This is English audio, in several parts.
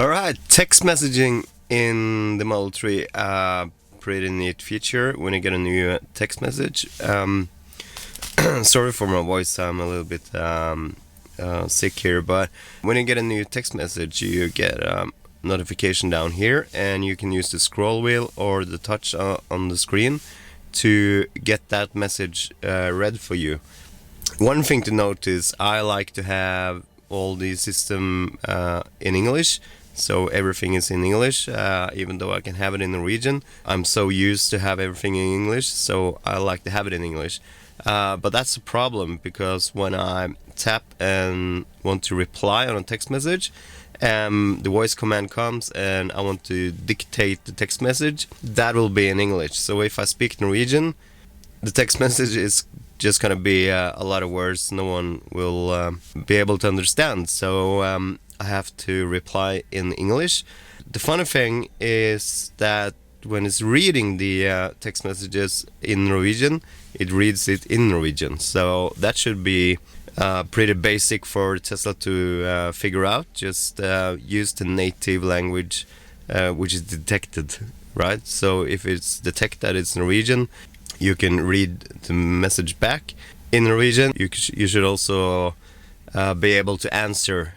Alright, text messaging in the Model 3, pretty neat feature when you get a new text message. Sorry for my voice, I'm a little bit sick here, but when you get a new text message, you get notification down here, and you can use the scroll wheel or the touch on the screen to get that message read for you. One thing to note is I like to have all the system in English, so everything is in English, even though I can have it in Norwegian. I'm so used to have everything in English, so I like to have it in English. But that's a problem, because when I tap and want to reply on a text message, the voice command comes and I want to dictate the text message, that will be in English. So if I speak Norwegian, the text message is just gonna be a lot of words no one will be able to understand. So I have to reply in English. The funny thing is that when it's reading the text messages in Norwegian, it reads it in Norwegian. So that should be pretty basic for Tesla to figure out. Just use the native language which is detected, right? So if it's detected that it's Norwegian, you can read the message back in Norwegian. You should also be able to answer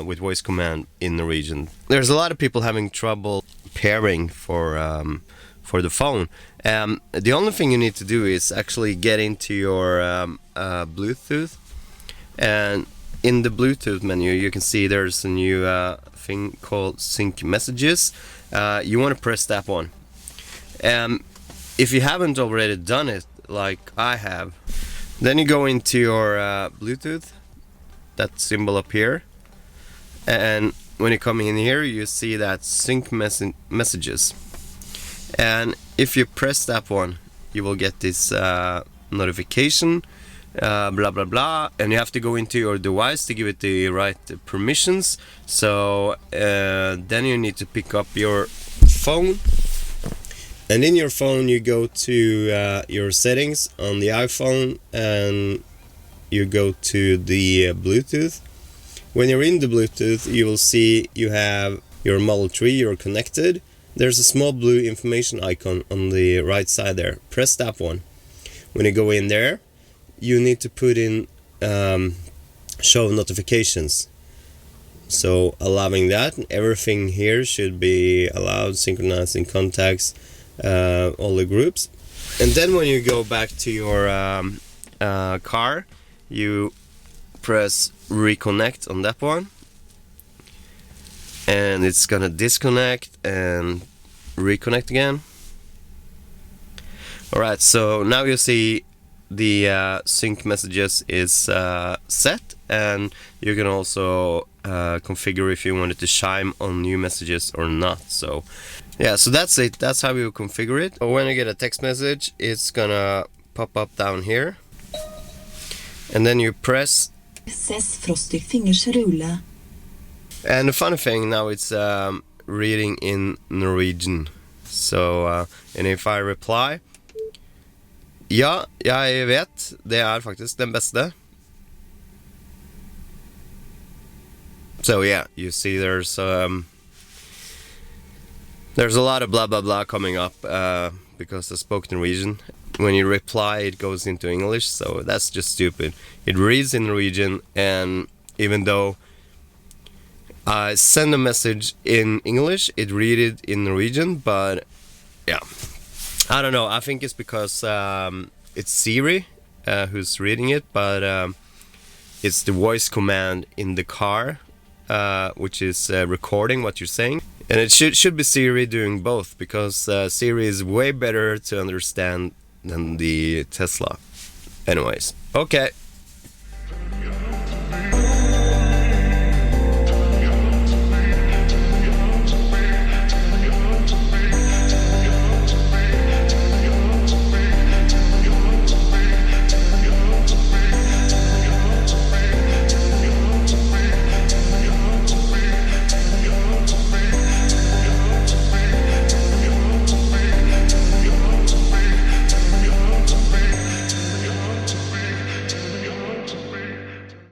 with voice command in Norwegian. There's a lot of people having trouble pairing for the phone. The only thing you need to do is actually get into your Bluetooth, and in the Bluetooth menu you can see there's a new thing called Sync Messages. You want to press that one. If you haven't already done it like I have, then you go into your Bluetooth, that symbol up here, and when you come in here you see that Sync Messages, and if you press that one you will get this notification, blah blah blah, and you have to go into your device to give it the right permissions. So then you need to pick up your phone, and in your phone you go to your settings on the iPhone, and you go to the Bluetooth. When you're in the Bluetooth, you will see you have your Model 3, you're connected. There's a small blue information icon on the right side there. Press that one. When you go in there, you need to put in show notifications. So allowing that, everything here should be allowed, synchronizing contacts, all the groups. And then when you go back to your car, you press reconnect on that one, and it's gonna disconnect and reconnect again. Alright, so now you see the sync messages is set, and you can also configure if you want it to chime on new messages or not. So yeah, so that's it. That's how you configure it. When you get a text message, it's gonna pop up down here, and then you press. And the funny thing now, it's reading in Norwegian. So and if I reply, ja, jeg vet, det faktisk den beste. So yeah, you see there's a lot of blah blah blah coming up because I spoke Norwegian. When you reply, it goes into English, so that's just stupid. It reads in Norwegian, and even though I send a message in English, it reads it in Norwegian. But yeah, I don't know. I think it's because it's Siri who's reading it, but it's the voice command in the car which is recording what you're saying. And it should be Siri doing both, because Siri is way better to understand than the Tesla. Anyways, okay.